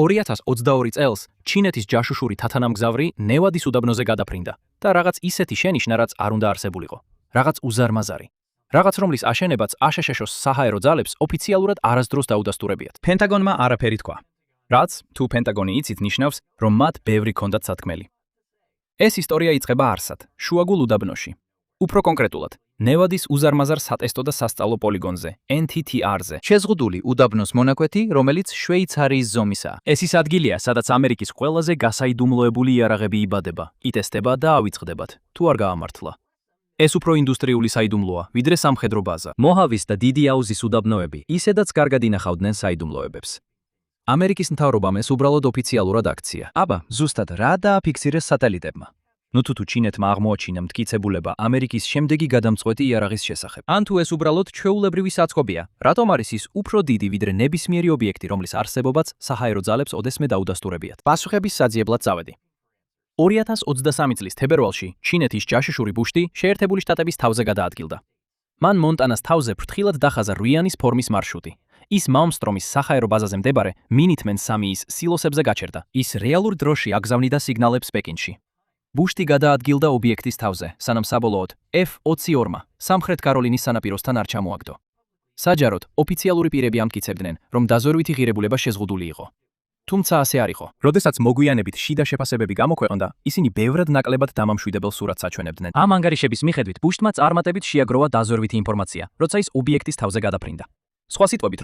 2022 წელს ჩინეთის ჯაშუშური თათანამგზავრი ნევადის უდაბნოზე გადაფრინდა და რაღაც ისეთი შენიშვნა, რაც არ უნდა არსებულიყო. რაღაც უზარმაზარი. რაღაც რომლის აშენებაც აშშ-ს საჰაერო ძალებს ოფიციალურად არასდროს დაუდასტურებიათ. პენტაგონმა არაფერი თქვა. რაც თუ პენტაგონი იცით ნიშნავს, რომ მათ ბევრი ჰქონდათ სათქმელი. ეს ისტორია იწყება არსად, შუაგულ უდაბნოში. უფრო კონკრეტულად, ნევადის უზარმაზარ სატესტო და სასწავლო პოლიგონზე, NTTR-ზე. შეზღუდული უდაბნოს მონაკვეთი, რომელიც შვეიცარიის ზომისაა. ეს ის ადგილია, სადაც ამერიკის ყველაზე გასაიდუმლოებული იარაღები იბადება, იტესტება და ავიწყდებათ, თუ არ გაამართლა. ეს უფრო ინდუსტრიული საიდუმლოა, ვიდრე სამხედრო ბაზა. მოჰავის და დიდი აუზის უდაბნოები ისედაც კარგად ინახავდნენ საიდუმლოებებს. ამერიკის მთავრობამ ეს უბრალოდ ოფიციალურად აქცია. აბა, ზუსტად რა დააფიქსირეს სატელიტებმა? ნუ თუ ჩინეთმა აღმოაჩინა მტკიცებულება ამერიკის შემდეგი გადამწყვეტი იარაღის შესახებ. ან თუ ეს უბრალოდ ჩვეულებრივი საწყობია, რატომ არის ის უფრო დიდი ვიდრე ნებისმიერი ობიექტი, რომლის არსებობაც საჰაერო ძალებს ოდესმე დაუდასტურებიათ? პასუხების საძიებლად წავედი. 2023 წლის თებერვალში ჩინეთის ჯაშუშური ბუშტი შეერთებული შტატების თავზე გადაადგილდა. მან მონტანას თავზე ფრთხილად დახაზა რვიანის ფორმის მარშრუტი. ის მალმსტრომის საჰაერო ბაზაზე მდებარე მინითმენ 3-ის სილოსებზე გაჩერდა. ის რეალურ დროში აგზავნიდა სიგნალებს პეკინში. ბუშტი გადაადგილდა ობიექტის თავზე, სანამ საბოლოოდ F-22-მა სამხრეთ კაროლინის სანაპიროსთან არ ჩამოაგდო. საჯაროდ, ოფიციალური პირები ამტკიცებდნენ, რომ დაზვერვითი ღირებულება შეზღუდული იყო. თუმცა ასე არ იყო. როდესაც მოგვიანებით შიდა შეფასებები გამოქვეყნდა, ისინი ბევრად ნაკლებად დამამშვიდებელ სურათს აჩვენებდნენ. ამ ანგარიშების მიხედვით ბუშტმა წარმატებით შეაგროვა დაზვერვითი ინფორმაცია, როცა ის ობიექტის თავზე გადაფრინდა. სხვა სიტყვებით,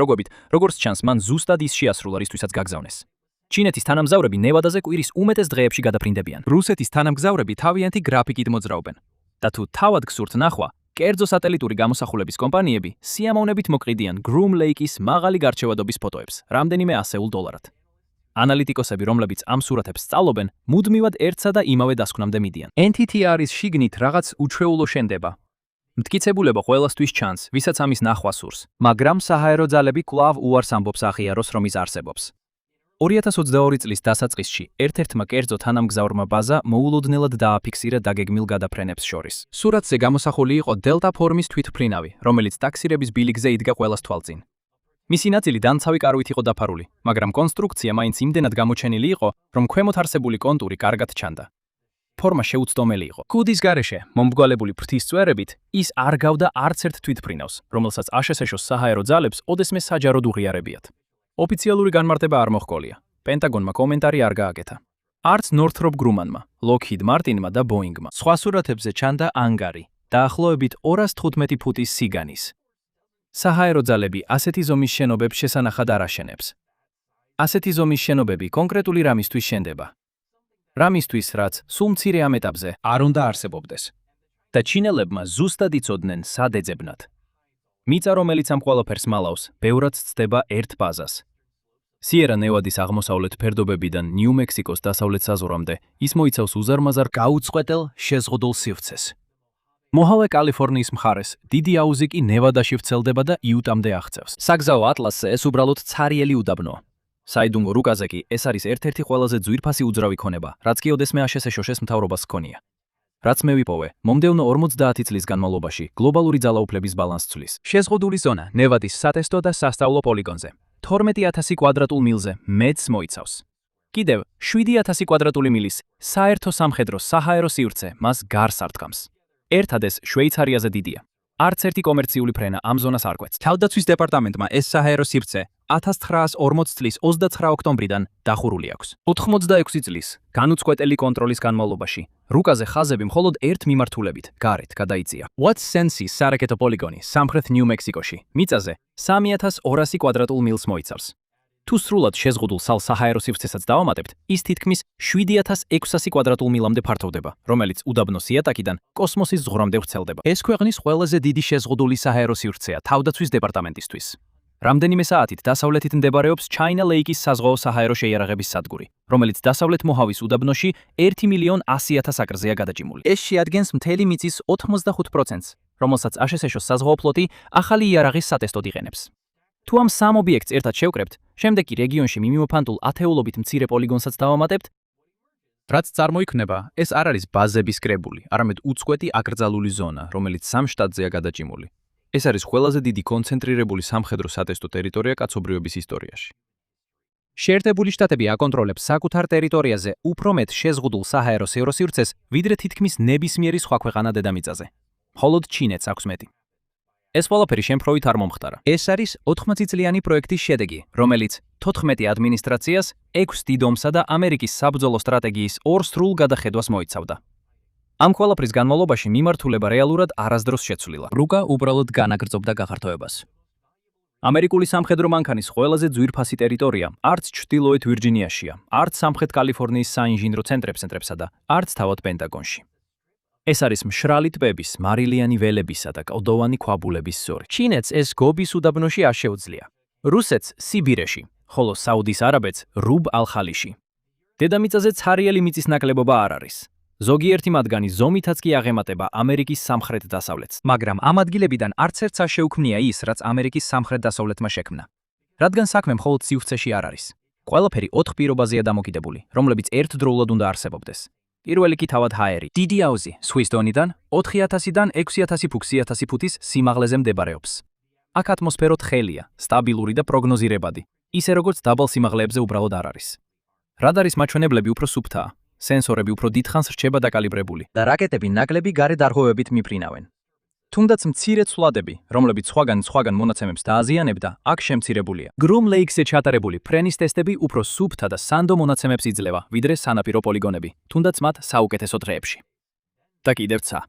როგორც ჩანს, მან ზუსტად ის შეასრულა, რისთვისაც გაგზავნეს. ჩინეთის თანამგზავრები ნევადაზე კვირის უმეტეს დღეებში გადაფრინდებიან. რუსეთის თანამგზავრები თავიანთი გრაფიკით მოძრაობენ. და თუ თავად გსურთ ნახვა, კერძო სატელიტური გამოსახულების კომპანიები სიამოვნებით მოყიდიან Groom Lake-ის მაღალი გარჩევადობის ფოტოებს, რამდენიმე $100. ანალიტიკოსები, რომლებიც ამ სურათებს სწავლობენ, მუდმივად ერთსა და იმავე დასკვნამდე მიდიან. NTTR-ის შიგნით რაღაც უჩვეულო შენდება. მტკიცებულება ყველასთვის ჩანს, ვისაც ამის ნახვა სურს. მაგრამ საჰაერო ძალები კვლავ უარს ამბობს აღიაროს, რომ ის არსებობს. 2022 წლის დასაწყისში ერთ-ერთმა კერძო თანამგზავრმა ბაზა მოულოდნელად დააფიქსირა დაგეგმილ გადაფრენებს შორის. სურათზე გამოსახული იყო დელტა ფორმის თვითმფრინავი, რომელიც ტაქსირების ბილიკზე იდგა ყველას თვალწინ. მისი ნაწილი დამცავი კარვით იყო დაფარული, მაგრამ კონსტრუქცია მაინც იმდენად გამოჩენილი იყო, რომ ქვემოთ არსებული კონტური კარგად ჩანდა. ფორმა შეუცდომელი იყო. კუდის გარეშე, მომრგვალებული ფრთის წვერებით, ის არ გავდა არც ერთ თვითმფრინავს, რომელსაც აშშ-ს საჰაერო ძალებს ოდესმე საჯაროდ უღიარებიათ. ოფიციალური განმარტება არ მოჰყოლია. პენტაგონმა კომენტარი არ გააკეთა. არც Northrop Grumman-მა, Lockheed Martin-მა და Boeing-მა. სხვა სურათებზე ჩანდა ანგარი, დაახლოებით 215 ფუტის სიგანის. საჰაერო ძალები ასეთი ზომის შენობებს შესანახად არ აშენებს. ასეთი ზომის შენობები კონკრეტული რამისთვის შენდება. რამისთვის, რაც სულ მცირე ამ ეტაპზე არ უნდა არსებობდეს. და ჩინელებმა ზუსტად იცოდნენ სად ეძებნათ. მიწა, რომელიც ამ ყველაფერს მალავს, ბევრად ცდება ერთ ბაზას. სიერა ნევადის აღმოსავლეთ ფერდობებიდან ნიუ-მექსიკოს დასავლეთ საზღვრამდე ის მოიცავს უზარმაზარ გაუწყვეტელ შეზღუდულ სივრცეს. მოჰავე კალიფორნიის მხარეს, დიდი აუზი კი ნევადაში ვრცელდება და იუტამდე აღწევს. საგზაო ატლასზე ეს უბრალოდ ცარიელი უდაბნოა. საიდუმლო რუკაზე კი ეს არის ერთ-ერთი ყველაზე ძვირფასი უძრავი ქონება, რაც კი ოდესმე აშშ-ს მთავრობას ჰქონია. რაც მე ვიპოვე, მომდევნო 50 წლის განმავლობაში გლობალური ძალაუფლების ბალანსს ცვლის. შეზღუდული ზონა ნევადის სატესტო და სასწავლო პოლიგონზე 12,000 კვადრატულ მილზე მეტს მოიცავს. კიდევ 7,000 კვადრატული მილის საერთო სამხედრო საჰაერო სივრცე მას გარს არტყამს. ერთად ეს შვეიცარიაზე დიდია. არც ერთი კომერციული ფრენა ამ ზონას არ კვეთს. თავდაცვის დეპარტამენტმა ეს საჰაერო სივრცე 1940 წლის 29 ოქტომბრიდან დახურული აქვს. 86 წლის განუწყვეტელი კონტროლის განმავლობაში რუკაზე ხაზები მხოლოდ ერთ მიმართულებით გარეთ გადაიწია. Watts-Sense-ის სარაკეტო პოლიგონი სამხრეთ ნიუ-მექსიკოში მიწაზე 3200 კვადრატულ მილს მოიცავს. თუ სრულად შეზღუდულ საჰაერო სივრცესაც დავამატებთ, ის თითქმის 7600 კვადრატულ მილამდე ფართოვდება, რომელიც უდაბნოს იატაკიდან კოსმოსის ზღვრამდე ვრცელდება. ეს ქვეყნის ყველაზე დიდი შეზღუდული საჰაერო სივრცეა თავდაცვის დეპარტამენტისთვის. რამდენიმე საათით დასავლეთით მდებარეობს China Lake-ის საზღვაო საჰაერო შეიარაღების სადგური, რომელიც დასავლეთ მოჰავის უდაბნოში 1,100,000 აკრზეა გადაჭიმული. ეს შეადგენს მთელი მიწის 85%-ს, რომელსაც აშშ-ს საზღვაო ფლოტი ახალი იარაღის სატესტოდ იყენებს. თუ ამ სამ ობიექტს ერთად შევკრებთ, შემდეგ კი რეგიონში მიმოფანტულ ათეულობით მცირე პოლიგონსაც დავამატებთ, რაც წარმოიქმნება, ეს არ არის ბაზების კრებული, არამედ უწყვეტი აკრძალული ზონა, რომელიც სამ შტატზეა გადაჭიმული. ეს არის ყველაზე დიდი კონცენტრირებული სამხედრო სატესტო ტერიტორია კაცობრიობის ისტორიაში. შეერთებული შტატები აკონტროლებს საკუთარ ტერიტორიაზე უფრო მეტ შეზღუდულ საჰაერო სივრცეს, ვიდრე თითქმის ნებისმიერი სხვა ქვეყანა დედამიწაზე. მხოლოდ ჩინეთს აქვს მეტი. ეს ყველაფერი შემთხვევით არ მომხდარა. ეს არის 80 წლიანი პროექტის შედეგი, რომელიც 14 ადმინისტრაციას, 6 დიდ ომსა და ამერიკის საბრძოლო სტრატეგიის 2 სრულ გადახედვას მოიცავდა. ამ ყველაფრის განმავლობაში მიმართულება რეალურად არასდროს შეცვლილა. რუკა უბრალოდ განაგრძობდა გახართოებას. ამერიკული სამხედრო მანქანის ყველაზე ძვირფასი ტერიტორია არც ჩრდილოეთ ვირჯინიაშია, არც სამხრეთ კალიფორნიის საინჟინრო ცენტრებსა და არც თავად პენტაგონში. ეს არის მშრალი ტბების, მარილიანი ველებისა და კლდოვანი ქვაბულების ზორი. ჩინეთს ეს გობის უდაბნოში არ შეუძლია. რუსეთს სიბირეში, ხოლო საუდის არაბეთს რუბ ალ-ხალიში. დედამიწაზე ცარიელი მიწის ნაკლებობა არ არის. ზოგიერთი მათგანი ზომითაც კი აღემატება ამერიკის სამხრეთ-დასავლეთს. მაგრამ ამ ადგილებიდან არც ერთს არ შეუქმნია ის, რაც ამერიკის სამხრეთ-დასავლეთმა შექმნა. რადგან საქმე მხოლოდ სივრცეში არ არის. ყველაფერი 4 პირობაზეა დამოკიდებული, რომლებიც ერთდროულად უნდა არსებობდეს. პირველი კი თავად ჰაერი. დიდი აუზი, სვის დონიდან 4000-დან 6000 ფუტის სიმაღლეზე მდებარეობს. აქ ატმოსფერო თხელია, სტაბილური და პროგნოზირებადი, ისე როგორც დაბალ სიმაღლეებზე უბრალოდ არ არის. რადარის მაჩვენებლები უფრო სუფთაა, სენსორები უფრო დიდხანს რჩება დაკალიბრებული და რაკეტები ნაკლები გარე დარღვევებით მიფრინავენ. თუნდაც მცირე ცვლადები, რომლებიც სხვაგან მონაცემებს დააზიანებდა, აქ შემცირებულია. გრუმ ლეიქსზე ჩატარებული ფრენის ტესტები უფრო სუფთა და სანდო მონაცემებს იძლევა, ვიდრე სანაპირო პოლიგონები, თუნდაც მათ საუკეთესო დღეებში. და კიდევ ცა.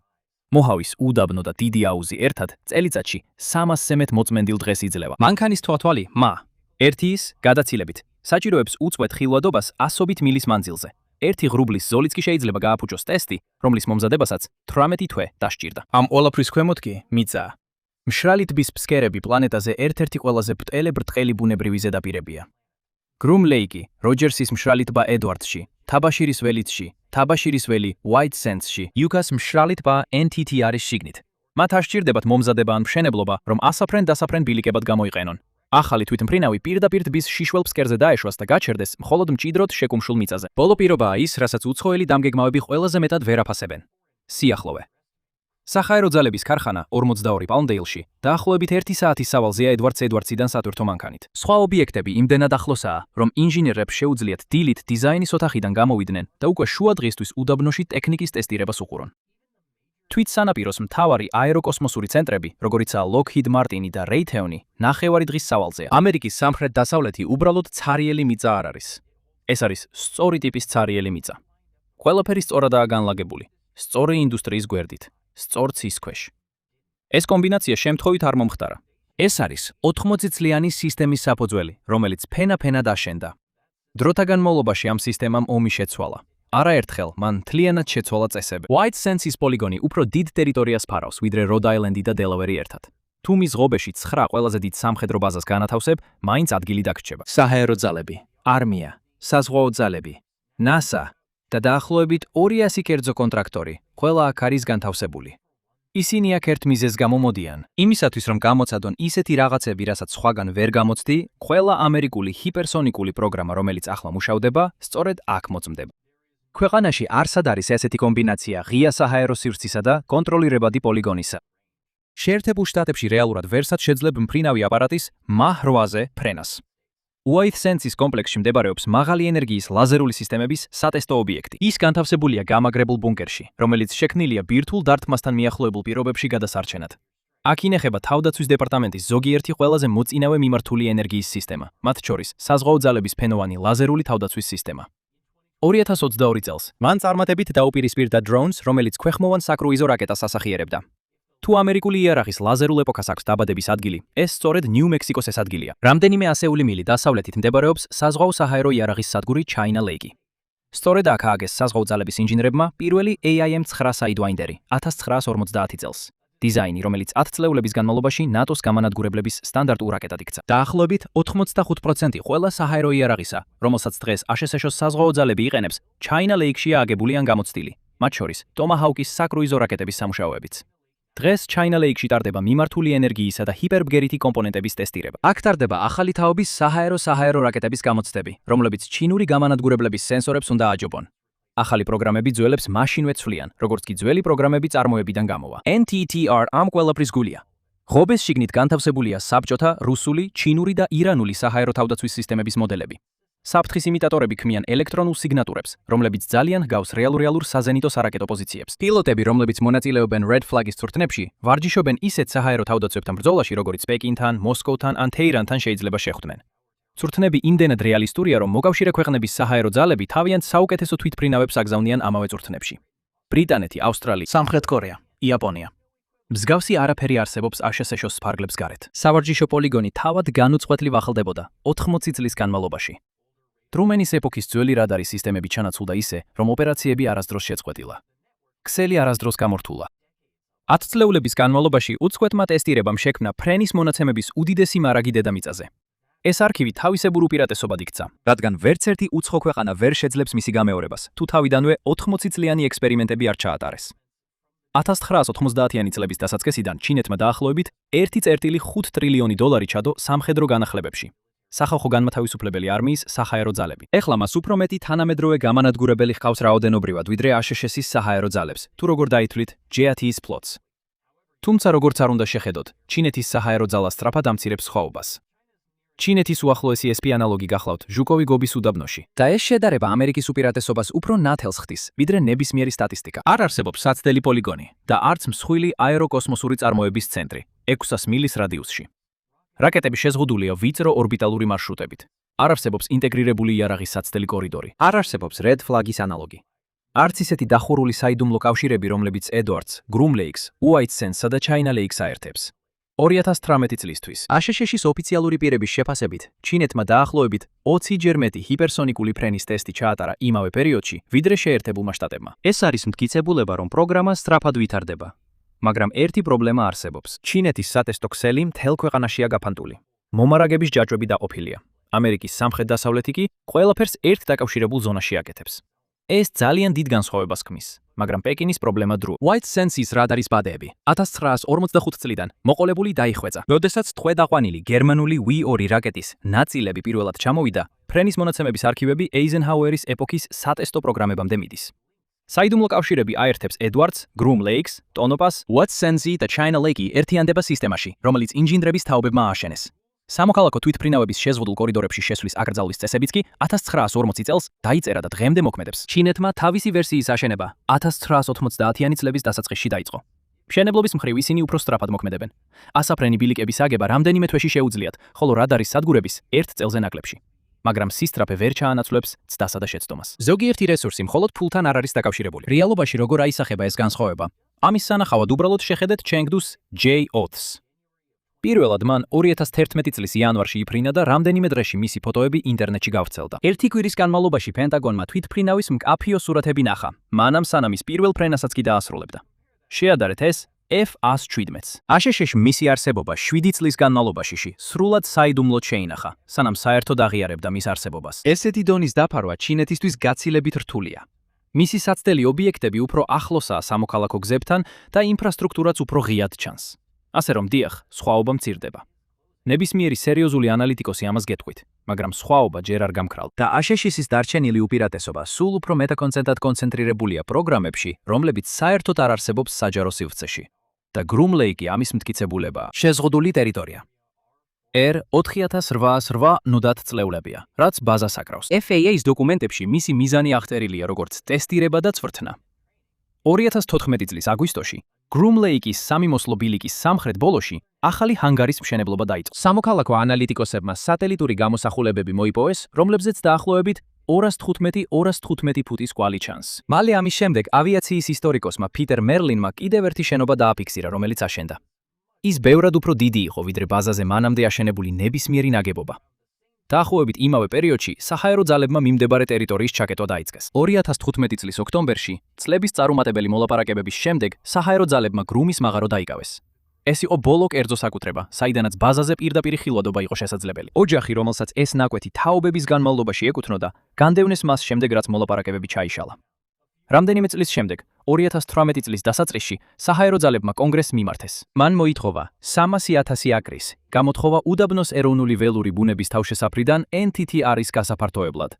მოჰავის უდაბნო და დიდი აუზი ერთად წელიწადში 300-ზე მეტ მოწმენდილ დღეს იძლევა. მანქანის თვალთვალი მა. ერთი ის გადაცილებით საჭიროებს უწყვეტ ხილვადობას 100 მილის მანძილზე. ერთი ღრუბლის ზოლიც კი შეიძლება გააფუჭოს ტესტი, რომლის მომზადებასაც 18 თვე დასჭირდა. ამ ყველაფრის ქვემოთ კი მიწაა. მშრალი ტბის ფსკერები პლანეტაზე ერთ-ერთი ყველაზე ბრტყელი ბუნებრივი ზედაპირებია. გრუმ ლეიკი, როჯერსის მშრალი ტბა ედვარდსში, თაბაშირის ველიცში, თაბაშირის ველი უაით სენდსში, იუკას მშრალი ტბა NTT არის შიგნით. მათ არ სჭირდებათ მომზადება ან მშენებლობა, რომ ასაფრენ-დასაფრენ ბილიკებად გამოიყენონ. ახალი თვითმფრინავი პირდაპირ ტბის შიშველ ფსკერზე დაეშვას და გაჩერდეს მხოლოდ მჭიდროდ შეკუმშულ მიწაზე. ბოლო პირობაა ის, რასაც უცხოელი დამგეგმავები ყველაზე მეტად ვერ აფასებენ. სიახლოვე. სახაერო ძალების ქარხანა 42 პალმდეილში დაახლოებით 1 საათის სავალზეა ედვარდსიდან სატვირთო მანქანით. სხვა ობიექტები იმდენად ახლოსაა, რომ ინჟინერებს შეუძლიათ დილით დიზაინის ოთახიდან გამოვიდნენ და უკვე შუა დღისთვის უდაბნოში ტექნიკის ტესტირებას უყურონ. თვით სანაპიროს მთავარი აეროკოსმოსური ცენტრები, როგორიცაა ლოქჰიდ მარტინი და რეითეონი, ნახევარი დღის სავალზეა. ამერიკის სამხრეთ-დასავლეთი უბრალოდ ცარიელი მიწა არ არის. ეს არის სწორი ტიპის ცარიელი მიწა. ყველაფერი სწორადაა განლაგებული, სწორი ინდუსტრიის გვერდით, სწორ ცის ქვეშ. ეს კომბინაცია შემთხვევით არ მომხდარა. ეს არის 80 წლიანი სისტემის საფუძველი, რომელიც ფენა-ფენად აშენდა. დროთა განმავლობაში ამ სისტემამ ომი შეცვალა. არაერთხელ მან მთლიანად შეცვალა წესები. უაით სენდსის პოლიგონი უფრო დიდ ტერიტორიას ფარავს, ვიდრე როდ აილენდი და დელავერი ერთად. თუ მის ღობეში 9 ყველაზე დიდ სამხედრო ბაზას განათავსებ, მაინც ადგილი დაგრჩება. საჰაერო ძალები, არმია, საზღვაო ძალები, NASA და დაახლოებით 200 კერძო კონტრაქტორი, ყველა აქ არის განთავსებული. ისინი აქ ერთ მიზეზს გამომოდიან. იმისათვის, რომ გამოცადონ ისეთი რაღაცები, რასაც სხვაგან ვერ გამოცდი, ყველა ამერიკული ჰიპერსონიკული პროგრამა, რომელიც ახლა მუშავდება, სწორედ აქ მოწმდება. ქვეყანაში არსად არის ესეთი კომბინაცია ღია საჰაერო სივრცისა და კონტროლირებადი პოლიგონისა. შეერთებულ შტატებში რეალურად ვერსად შეძლებ მფრინავი აპარატის MAH-8-ზე ფრენას. უაით სენდსის კომპლექსში მდებარეობს მაღალი ენერგიის ლაზერული სისტემების სატესტო ობიექტი. ის განთავსებულია გამაგრებულ ბუნკერში, რომელიც შექმნილია ბირთვულ დარტყმასთან მიახლოებულ პირობებში გადასარჩენად. აქ ინახება თავდაცვის დეპარტამენტის ზოგიერთი ყველაზე მოწინავე მიმართული ენერგიის სისტემა, მათ შორის საზღვაო ძალების ფენოვანი ლაზერული თავდაცვის სისტემა. 2022 წელს მან წარმატებით დაუპირისპირდა დროუნს, რომელიც ქვეხმოვან საკრუიზო რაკეტას ასახიერებდა. თუ ამერიკული იარაღის ლაზერულ ეპოქას აქვს დაბადების ადგილი, ეს სწორედ ნიუ-მექსიკოს ეს ადგილია. რამდენიმე ასეული მილი დასავლეთით მდებარეობს საზღვაო საჰაერო იარაღის სადგური ჩაინა ლეიკი. სწორედ აქ ააგეს საზღვაო ძალების ინჟინერებმა პირველი AIM-9 საიდვაინდერი 1950 წელს. დიზაინი, რომელიც 10 წლეულების განმავლობაში ნატოს გამანადგურებლების სტანდარტულ რაკეტად იქცა. დაახლოებით 85% ყველა საჰაერო იარაღისა, რომელსაც დღეს აშშ-ს საზღვაო ძალები იყენებს, ჩაინა ლეიქშია აგებული ან გამოცდილი, მათ შორის ტომაჰაუკის საკრუიზო რაკეტების სამუშაოებიც. დღეს ჩაინა ლეიქში ტარდება მიმართული ენერგიისა და ჰიპერბგერითი კომპონენტების ტესტირება. აქ ტარდება ახალი თაობის საჰაერო რაკეტების გამოცდები, რომლებიც ჩინური გამანადგურებლების სენსორებს უნდა აჯობონ. ახალი პროგრამები ძველებს მაშინვე ცვლიან, როგორც კი ძველი პროგრამები წარმოებიდან გამოვა. NTTR ამ ყველაფრის გულია. ღობეს შიგნით განთავსებულია საბჭოთა, რუსული, ჩინური და ირანული საჰაერო თავდაცვის სისტემების მოდელები. საფრთხის იმიტატორები ქმნიან ელექტრონულ სიგნატურებს, რომლებიც ძალიან ჰგავს რეალურ საზენიტო სარაკეტო პოზიციებს. პილოტები, რომლებიც მონაწილეობენ Red Flag-ის ცურთნებში, ვარჯიშობენ ისეთ საჰაერო თავდაცვებთან ბრძოლაში, როგორც პეკინთან, მოსკოვთან ან თეირანთან შეიძლება შეხვდნენ. ცურთნები იმდენად რეალისტურია, რომ მოკავშირე ქვეყნების საჰაერო ძალები თავიანთ საუკეთესო თვითმფრინავებს აგზავნიან ამავე ცურთნებში. ბრიტანეთი, ავსტრალია, სამხრეთ კორეა, იაპონია. მსგავსი არაფერი არსებობს აშშ-ს ფარგლებს გარეთ. სავარჯიშო პოლიგონი თავად განუწყვეტლივ ახლდებოდა 80 წლის განმავლობაში. ტრუმენის ეპოქის ძველი რადარის სისტემები ჩანაცვლდა ისე, რომ ოპერაციები არასდროს შეწყვეტილა. ქსელი არასდროს გამორთულა. 10 წლეულების განმავლობაში უწყვეტმა ტესტირებამ შექმნა ფრენის მონაცემების უდიდესი მარაგი დედამიწაზე. ეს არქივი თავისებურ უპირატესობად იქცა, რადგან ვერც ერთი უცხო ქვეყანა ვერ შეძლებს მისი გამეორებას, თუ თავიდანვე 80 წლიანი ექსპერიმენტები არ ჩაატარეს. 1990-იანი წლების დასაწყისიდან ჩინეთმა დაახლოებით 1,5 ტრილიონი დოლარი ჩადო სამხედრო განახლებებში. სახალხო განმათავისუფლებელი არმიის საჰაერო ძალები. ეხლა მას უფრო მეტი თანამედროვე გამანადგურებელი ჰყავს რაოდენობრივად, ვიდრე აშშ-ის საჰაერო ძალებს, თუ როგორ დაითვლით JATF ფლოტს. თუმცა როგორც არ უნდა შეხედოთ, ჩინეთის საჰაერო ძალა სწრაფად ამცირებს სხვაობას. ჩინეთის უახლოესი SP ანალოგი გახლავთ ჟუკოვი გობის უდაბნოში. და ეს შედარება ამერიკის უპირატესობას უფრო ნათელს ხდის, ვიდრე ნებისმიერი სტატისტიკა. არ არსებობს საცდელი პოლიგონი და არც მსხვილი აეროკოსმოსური წარმოების ცენტრი 600 მილის რადიუსში. რაკეტები შეზღუდულია ვიწრო ორბიტალური მარშრუტებით. არ არსებობს ინტეგრირებული იარაღის საცდელი კორიდორი. არ არსებობს Red Flag-ის ანალოგი. არც ისეთი დახურული საიდუმლო კავშირები, რომლებიც Edwards, Groom Lakes, White Sands-სა და China Lakes აერთებს. 2018 წლისთვის აშშ-ის ოფიციალური პირების შეფასებით, ჩინეთმა დაახლოებით 20 ჯერ მეტი ჰიპერსონიკული ფრენის ტესტი ჩაატარა იმავე პერიოდში, ვიდრე შეერთებულმა შტატებმა. ეს არის მტკიცებულება, რომ პროგრამა სწრაფად ვითარდება. მაგრამ ერთი პრობლემა არსებობს. ჩინეთის სატესტო ქსელი მთელ ქვეყანაშია გაფანტული. მომარაგების ჯაჭვები დაყოფილია. ამერიკის სამხრეთ-დასავლეთი კი ყველაფერს ერთ დაკავშირებულ ზონაში აკეთებს. ეს ძალიან დიდ განსხვავებას ქმნის, მაგრამ პეკინის პრობლემა დრო. White Sands-ის რადარის ბადეები 1945 წლიდან მოყოლებული დაიხვეწა. როდესაც ტყვედ-აყვანილი გერმანული W-2 რაკეტის ნაწილები პირველად ჩამოვიდა, ფრენის მონაცემების არქივები Eisenhower-ის ეპოქის სატესტო პროგრამებამდე მიდის. საიდუმლო კავშირები აერთებს Edwards, Groom Lakes, Tonopahs, White Sands-ი და China Lake-ი ერთიანდება სისტემაში, რომელიც ინჟინრების თაობებმა ააშენეს. სამოქალაქო თვითმფრინავების შეზღუდულ კორიდორებში შესვლის აკრძალვის წესებიც კი 1940 წელს დაიწერა და დღემდე მოქმედებს. ჩინეთმა თავისი ვერსიის აშენება 1990-იანი წლების დასაწყისში დაიწყო. მშენებლობის მხრივ ისინი უფრო სწრაფად მოქმედებენ. ასაფრენი ბილიკების აგება რამდენიმე თვეში შეუძლიათ, ხოლო რადარის სადგურების 1 წელზე ნაკლებში. მაგრამ სისწრაფე ვერ ჩაანაცვლებს ცდასა და შეცდომას. ზოგიერთი რესურსი მხოლოდ ფულთან არ არის დაკავშირებული. რეალობაში როგორ აისახება ეს განსხვავება? ამის სანახავად უბრალოდ შეხედეთ Chengdu's J-Oths. პირველად მან 2011 წლის იანვარში იფრინა და რამდენიმე დღეში მისი ფოტოები ინტერნეტში გავრცელდა. ერთი კვირის განმავლობაში პენტაგონმა თვითმფრინავის მკაფიო სურათები ნახა, მანამ სანამ ის პირველ ფრენასაც კი დაასრულებდა. შეადარეთ ეს F-117-ს. აშშ-ში მისი არსებობა 7 წლის განმავლობაში სრულად საიდუმლოდ შეინახა, სანამ საერთოდ აღიარებდა მის არსებობას. ესეთი დონის დაფარვა ჩინეთისთვის გაცილებით რთულია. მისი საცდელი ობიექტები უფრო ახლოსაა სამოქალაქო გზებთან და ინფრასტრუქტურაც უფრო ღიად ჩანს. ასე რომ დიახ, სხვაობა მცირდება. ნებისმიერი სერიოზული ანალიტიკოსი ამას გეტყვით, მაგრამ სხვაობა ჯერ არ გამქრალ. და აშშ-ის დარჩენილი უპირატესობა სულ უფრო მეტაკონცენტრად კონცენტრირებულია პროგრამებში, რომლებიც საერთოდ არ არსებობს საჯარო სივრცეში. და Groom Lake-ი ამის მტკიცებულებაა. შეზღუდული ტერიტორია. R-4808 ნუდათ წლეულებია, რაც ბაზას აკრავს. FAA-ის დოკუმენტებში მისი მიზანი აღწერილია როგორც ტესტირება და წვრთნა. 2014 წლის აგვისტოში Groom Lake-ის სამიმოსლო ბილიკის სამხრეთ ბოლოში ახალი ჰანგარის მშენებლობა დაიწყო. სამოქალაქო ანალიტიკოსებმა სატელიტური გამოსახულებები მოიპოვეს, რომლებზეც დაახლოებით 215 ფუტის კვალი ჩანს. მალე ამის შემდეგ ავიაციის ისტორიკოსმა პიტერ მერლინმა კიდევ ერთი შენობა დააფიქსირა, რომელიც აშენდა. ის ბევრად უფრო დიდი იყო, ვიდრე ბაზაზე მანამდე აშენებული ნებისმიერი ნაგებობა. დაახლოებით იმავე პერიოდში საჰაერო ძალებმა მიმდებარე ტერიტორიის ჩაკეტვა დაიწყეს. 2015 წლის ოქტომბერში, წლების წარუმატებელი მოლაპარაკებების შემდეგ, საჰაერო ძალებმა გრუმის მაღარო დაიკავეს. ეს იყო ბოლო კერძო საკუთრება, საიდანაც ბაზაზე პირდაპირი ხილვადობა იყო შესაძლებელი. ოჯახი, რომელსაც ეს ნაკვეთი თაობების განმავლობაში ეკუთვნოდა, განდევნეს მას შემდეგ, რაც მოლაპარაკებები ჩაიშალა. რამდენიმე წლის შემდეგ, 2018 წლის დასაწყისში, საჰაერო ძალებმა კონგრესს მიმართეს. მან მოითხოვა 300,000 აკრის გამოთხოვა უდაბნოს ეროვნული ველური ბუნების თავშესაფრიდან NTTR-ის გასაფართოებლად.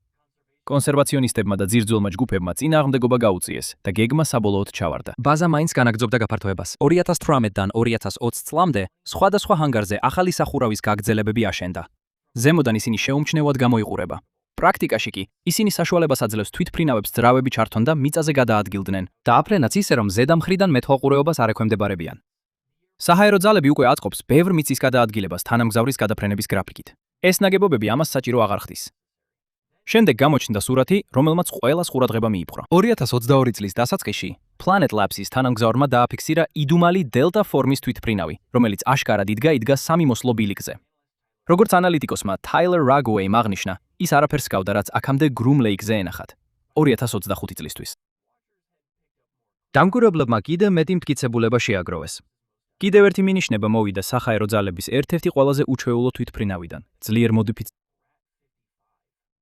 კონსერვაციონისტებმა და ძირძველმა ჯგუფებმა წინააღმდეგობა გაუწიეს და გეგმა საბოლოოდ ჩავარდა. ბაზა მაინც განაგრძობდა გაფართოებას. 2018-დან 2020 წლამდე სხვადასხვა ჰანგარზე ახალი სახურავის გაგრძელებები აშენდა. ზემოდან ისინი შეუმჩნევად გამოიყურება. პრაქტიკაში კი ისინი საშუალებას აძლევს თვითმფრინავებს ძრავები ჩართონ და მიწაზე გადაადგილდნენ. დააფრენაც ისე, რომ ზედა მხრიდან მეთვალყურეობას არ ექვემდებარებიან. საჰაერო ძალები უკვე აწყობს ბევრ მიწის გადაადგილებას თანამგზავრის გადაფრენების გრაფიკით. ეს ნაგებობები ამას საჭირო აღარ ხდის. შემდეგ გამოჩნდა სურათი, რომელმაც ყველას ყურადღება მიიპყრო. 2022 წლის დასაწყისში Planet Labs-ის თანამგზავრმა დააფიქსირა იდუმალი დელტა ფორმის თვითმფრინავი, რომელიც აშკარად იდგა სამი მოსლო ბილიკზე. როგორც ანალიტიკოსმა Tyler Raguey'm აღნიშნა, ის არაფერს გავდა, რაც აქამდე Groom Lake-ზე ენახათ 2025 წლისთვის. დამკვირვებლებმა კიდევ მეტი მტკიცებულება შეაგროვეს. კიდევ ერთი მინიშნება მოვიდა საჰაერო ძალების ერთ-ერთი ყველაზე უჩვეულო თვითმფრინავიდან, ძლიერ მოდიფიცირებული.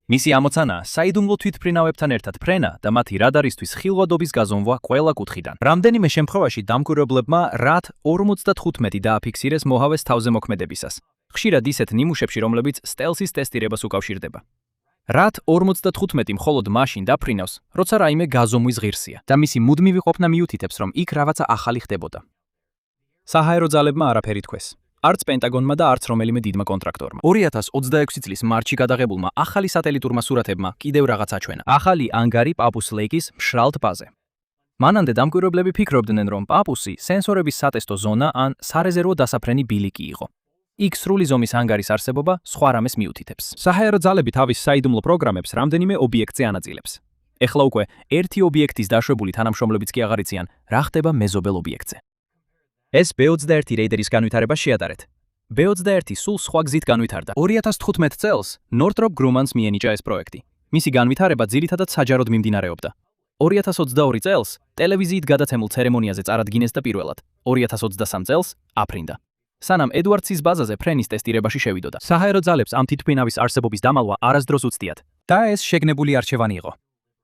მისი ამოცანაა საიდუმლო თვითმფრინავებთან ერთად ფრენა და მათი რადარისთვის ხილვადობის გაზომვა ყველა კუთხიდან. რამდენიმე შემთხვევაში დამკვირვებლებმა RAT 45 დააფიქსირეს მოჰავეს თავზე მოქმედებისას. ხშირად ისეთ ნიმუშებში, რომლებიც სტელსის ტესტირებას უკავშირდება. RAT 45 მხოლოდ მაშინ დაფრინავს, როცა რაიმე გაზომვის ღირსია და მისი მუდმივი ყოფნა მიუთითებს, რომ იქ რაღაცა ახალი ხდებოდა. საჰაერო ძალებმა არაფერი თქვეს. არც პენტაგონმა და არც რომელიმე დიდმა კონტრაქტორმა. 2026 წლის მარტში გადაღებულმა ახალი სატელიტურმა სურათებმა კიდევ რაღაც აჩვენა. ახალი ანგარი პაპუს ლეიკის მშრალ ტბაზე. მანამდე დამკვირვებლები ფიქრობდნენ, რომ პაპუსი სენსორების სატესტო ზონა ან სარეზერვო დასაფრენი ბილიკი იყო. იქ სრული ზომის ანგარის არსებობა სხვა რამეს მიუთითებს. საჰაერო ძალები თავის საიდუმლო პროგრამებს რამდენიმე ობიექტზე ანაწილებს. ეხლა უკვე ერთი ობიექტის დაშვებული თანამშრომლებიც კი აღარ იციან, რა ხდება მეზობელ ობიექტზე. ეს B21 რეიდერის განვითარებას შეადარეთ. B21 სულ სხვა გზით განვითარდა. 2015 წელს Northrop Grumman-ს მიენიჭა ეს პროექტი. მისი განვითარება ძირითადად საჯაროდ მიმდინარეობდა. 2022 წელს ტელევიზიით გადაცემულ ცერემონიაზე წარადგინეს და პირველად 2023 წელს აფრინდა. სანამ ედვარდსის ბაზაზე ფრენის ტესტირებაში შევიდოდა. საჰაერო ძალებს ამ თვითმფრინავის არსებობის დამალვა არასდროს უცდიათ და ეს შეგნებული არჩევანი იყო.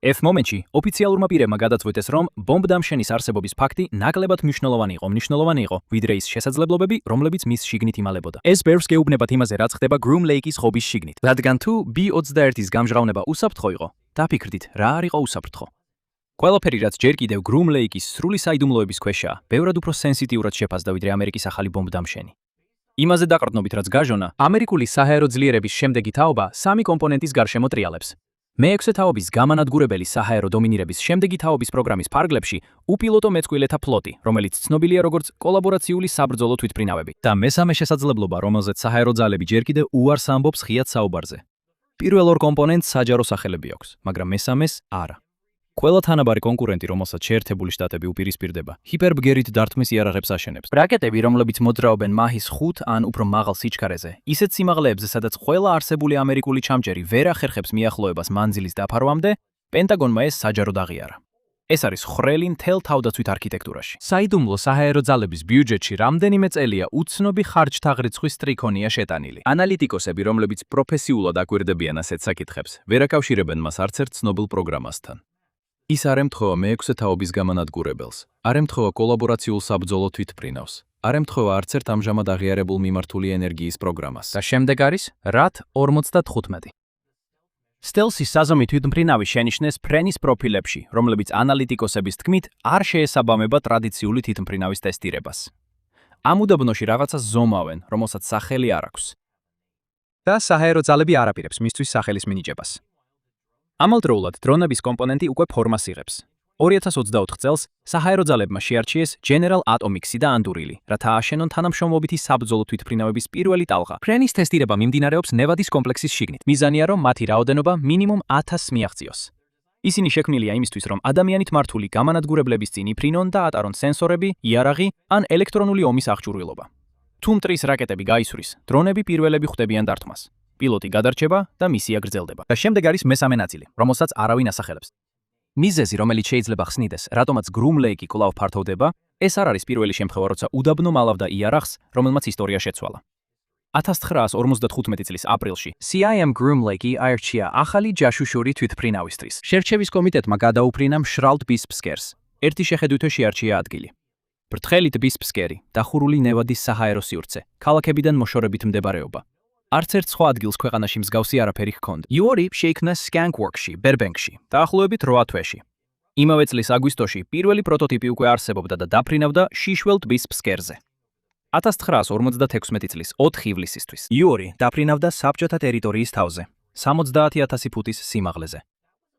F მომენტში ოფიციალურმა პირებმა გადაწყვეტეს, რომ ბომბდამშენის არსებობის ფაქტი ნაკლებად მნიშვნელოვანი იყო, ვიდრე ის შესაძლებლობები, რომლებიც მის შიგნით იმალებოდა. ეს ბევრს გეუბნებათ იმაზე, რაც ხდება Groom Lake-ის ხობის შიგნით. რადგან თუ B21-ის გამჟღავნება უსაფრთხო იყო, დაფიქრდით, რა არ იყო უსაფრთხო. ყველაფერი, რაც ჯერ კიდევ Groom Lake-ის სრული საიდუმლოების ქვეშაა, ბევრად უფრო სენსიტიურად შეფასდა, ვიდრე ამერიკის ახალი ბომბდამშენი. იმაზე დაყრდნობით, რაც გაჟონა, ამერიკული საჰაერო ძლიერების შემდეგი თაობა სამი კომპონენტის გარშემო ტრიალებს. მე-6 თაობის გამანადგურებელი საჰაერო დომინირების შემდეგი თაობის პროგრამის ფარგლებში უპილოტო მეწყვილეთა ფლოტი, რომელიც ცნობილია როგორც კოლაბორაციული საბრძოლო თვითმფრინავები და მესამე შესაძლებლობა, რომელზეც საჰაერო ძალები ჯერ კიდევ უარს ამბობს ღიად საუბარზე. პირველ ორ კომპონენტს საჯარო სახელები აქვს, მაგრამ მესამეს არა. ყველა თანაბარი კონკურენტი, რომელსაც შეერთებული შტატები უპირისპირდება, ჰიპერბგერით დარტყმის იარაღებს აშენებს. რაკეტები, რომლებიც მოძრაობენ მაჰის 5 ან უფრო მაღალ სიჩქარეზე, ისეთ სიმაღლეებზე, სადაც ყველა არსებული ამერიკული ჩამჯერი ვერ ახერხებს მიახლოებას მანძილის დაფარვამდე, პენტაგონმა ეს საჯაროდ აღიარა. ეს არის ხრელი მთელ თავდაცვით არქიტექტურაში. საიდუმლო საჰაერო ძალების ბიუჯეტში რამდენიმე წელია უცნობი ხარჯთა რიცხვის ტრიქონია შეტანილი. ანალიტიკოსები, რომლებიც პროფესიულად აკვირდებიან ასეთ საკითხებს, ვერ აკავშირებენ მას არცერთ ცნობილ პროგრამასთან. ის არ ემთხოვა მე-6 თაობის გამანადგურებელს, არ ემთხოვა კოლაბორაციულ საბრძოლო თვითმფრინავს, არ ემთხოვა არცერთ ამჟამად აღიარებულ მიმართული ენერგიის პროგრამას. და შემდეგ არის RAT 45. სტელსის საზომი თვითმფრინავი შენიშნეს ფრენის პროფილებში, რომლებიც ანალიტიკოსების თქმით არ შეესაბამება ტრადიციული თვითმფრინავის ტესტირებას. ამ უდაბნოში რაღაცას ზომავენ, რომელსაც სახელი არ აქვს. და საჰაერო ძალები არ აპირებს მისთვის სახელის მინიჭებას. ამავდროულად დრონების კომპონენტი უკვე ფორმას იღებს. 2024 წელს საჰაერო ძალებმა შეარჩიეს General Atomics-ი და Anduril-ი, რათა ააშენონ თანამშრომლობითი საბრძოლო თვითმფრინავების პირველი ტალღა. ფრენის ტესტირება მიმდინარეობს ნევადის კომპლექსის შიგნით. მიზანია, რომ მათი რაოდენობა მინიმუმ 1000-ს მიაღწიოს. ისინი შექმნილია იმისთვის, რომ ადამიანით მართული გამანადგურებლების წინ იფრინონ და ატარონ სენსორები, იარაღი ან ელექტრონული ომის აღჭურვილობა. თუ მტრის რაკეტები გაისვრის, დრონები პირველები ხვდებიან დარტყმას. პილოტი გადარჩება და მისია გრძელდება. და შემდეგ არის მესამე ნაწილი, რომელსაც არავინ ასახელებს. მიზეზი, რომელიც შეიძლება ხსნიდეს, რატომაც Groom Lake-ი კვლავ ფართოვდება, ეს არ არის პირველი შემთხვევა, როცა უდაბნო მალავდა იარაღს, რომელმაც ისტორია შეცვალა. 1955 წლის აპრილში CIM Groom Lake-ი აირჩია ახალი ჯაშუშური თვითმფრინავისთვის. შერჩევის კომიტეტმა გადაუფრინა მშრალ ტბის ფსკერს. ერთი შეხედვითო შეარჩია ადგილი. ბრტყელი ტბის ფსკერი, დახურული ნევადის საჰაერო სივრცე, ქალაქებიდან მოშორებით მდებარეობა. არც ერთ სხვა ადგილს ქვეყანაში მსგავსი არაფერი ჰქონდა. იორი შეიქმნა Skankworks-ში, ბერბენკში, დაახლოებით 8 თვეში. იმავე წლის აგვისტოში პირველი პროტოტიპი უკვე არსებობდა და დაფრინავდა შიშველ ტბის ფსკერზე. 1956 წლის 4 ივლისისთვის. იორი დაფრინავდა საბჭოთა ტერიტორიის თავზე. 70,000 ფუტის სიმაღლეზე.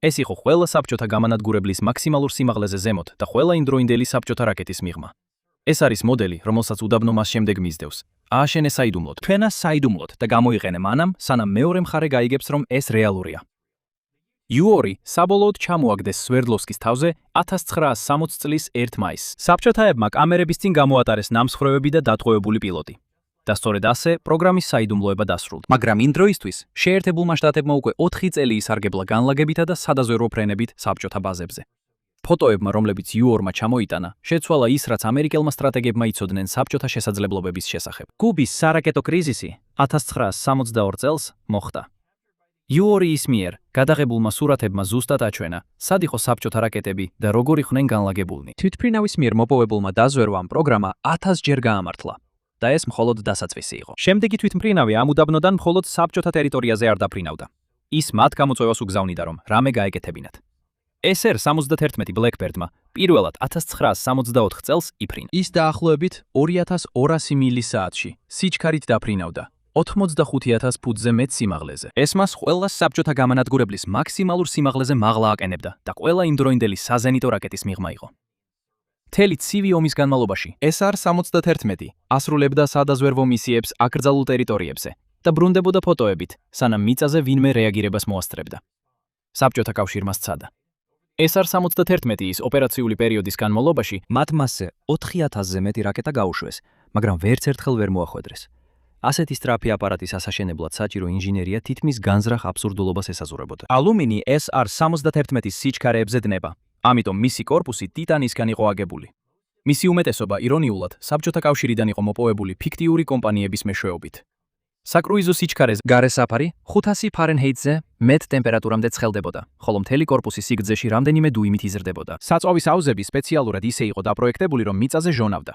ეს იყო ყველა საბჭოთა გამანადგურებლის მაქსიმალურ სიმაღლეზე ზემოთ და ყველა იმდროინდელი საბჭოთა რაკეტის მიღმა. ეს არის მოდელი, რომელსაც უდაბნო მას შემდეგ მისდევს. ააშენეს საიდუმლოდ, თქვენა საიდუმლოდ და გამოიყენე მანამ, სანამ მეორე მხარე გაიგებს, რომ ეს რეალურია. U2 საბოლოოდ ჩამოაგდეს სვერდლოვსკის თავზე 1960 წლის 1 მაისს. საბჭოთაებმა კამერების წინ გამოატარეს ნამსხვრევები და დატყვევებული პილოტი. და სწორედ ასე პროგრამის საიდუმლოება დასრულდა. მაგრამ იმ დროისთვის შეერთებულმა შტატებმა უკვე 4 წელი ისარგებლა განლაგებითა და სადაზვერვო ფრენებით საბჭოთა ბაზებზე. ფოტოებმა, რომლებიც U2-მა ჩამოიტანა, შეცვალა ის, რაც ამერიკელმა სტრატეგებმა იცოდნენ საბჭოთა შესაძლებლობების შესახებ. კუბის სარაკეტო კრიზისი 1962 წელს მოხდა. U2-ის მიერ გადაღებულმა სურათებმა ზუსტად აჩვენა, სად იყო საბჭოთა რაკეტები და როგორ იყვნენ განლაგებულნი. თვითმფრინავის მიერ მოპოვებულმა დაზვერვამ პროგრამა 1000 ჯერ გაამართლა. და ეს მხოლოდ დასაწყისი იყო. შემდეგი თვითმფრინავი ამ უდაბნოდან მხოლოდ საბჭოთა ტერიტორიაზე არ დაფრინავდა. ის მათ გამოწვევას უგზავნიდა, რომ რამე გაეკეთებინათ. SR-71 Blackbird-მა პირველად 1964 წელს იფრინა. ის დაახლოებით 2200 მილი საათში სიჩქარით დაფრინავდა 85,000 ფუტზე მეტ სიმაღლეზე. ეს მას ყველა საბჭოთა გამანადგურებლის მაქსიმალურ სიმაღლეზე მაღლა აყენებდა და ყველა იმდროინდელი საზენიტო რაკეტის მიღმა იყო. მთელი ცივი ომის განმავლობაში SR-71 ასრულებდა სადაზვერვო მისიებს აკრძალულ ტერიტორიებზე და ბრუნდებოდა ფოტოებით, სანამ მიწაზე ვინმე რეაგირებას მოასწრებდა. საბჭოთა კავშირმა სცადა. SR-71-ის ოპერაციული პერიოდის განმავლობაში მათ მასზე 4000-ზე მეტი რაკეტა გაუშვეს, მაგრამ ვერც ერთხელ ვერ მოახვედრეს. ასეთი სწრაფი აპარატის ასაშენებლად საჭირო ინჟინერია თითქმის განზრახ აბსურდულობას ესაზღვრებოდა. ალუმინი SR-71-ის სიჩქარეებზე დნება. ამიტომ მისი კორპუსი ტიტანისგან იყო აგებული. მისი უმეტესობა ირონიულად საბჭოთა კავშირიდან იყო მოპოვებული ფიქტიური კომპანიების მეშვეობით. საკრუიზო სიჩქარეს გარესაფარი 500 ფარენჰეიტზე მეტ ტემპერატურამდე ცხელდებოდა, ხოლო მთელი კორპუსი სიგრძეში რამდენიმე დუიმით იზრდებოდა. საწვავის აუზები სპეციალურად ისე იყო დაპროექტებული, რომ მიწაზე ჟონავდა.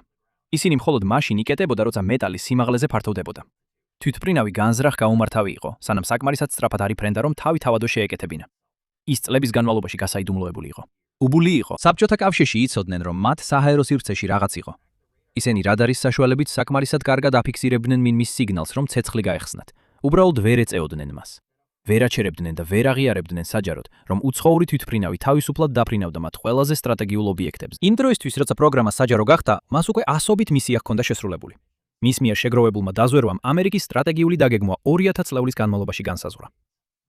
ისინი მხოლოდ მაშინ იკეტებოდა, როცა მეტალი სიმაღლეზე ფართოვდებოდა. თვითმფრინავი განზრახ გაუმართავი იყო, სანამ საკმარისად სწრაფად არ იფრენდა, რომ თავი თავადო შეეკეთებინა. ის წლების განმავლობაში გასაიდუმლოებული იყო. უბული იყო. საბჭოთა კავშირში იცოდნენ, რომ მათ საჰაერო სივრცეში რაღაც იყო. ისინი რადარის საშუალებით საკმარისად კარგად აფიქსირებდნენ მინმის სიგნალს, რომ ცეცხლი გაეხსნათ. უბრალოდ ვერ ეწეოდნენ მას. ვერ აჩერებდნენ და ვერ აღიარებდნენ საჯაროდ, რომ უცხოური თვითმფრინავი თავისუფლად დაფრინავდა მათ ყველაზე სტრატეგიულ ობიექტებზე. იმ დროისთვის, როცა პროგრამა საჯარო გახდა, მას უკვე ასობით მისია ჰქონდა შესრულებული. მის მიერ შეგროვებულმა დაზვერვამ ამერიკის სტრატეგიული დაგეგმვა 2000 წლების განმავლობაში განსაზღვრა.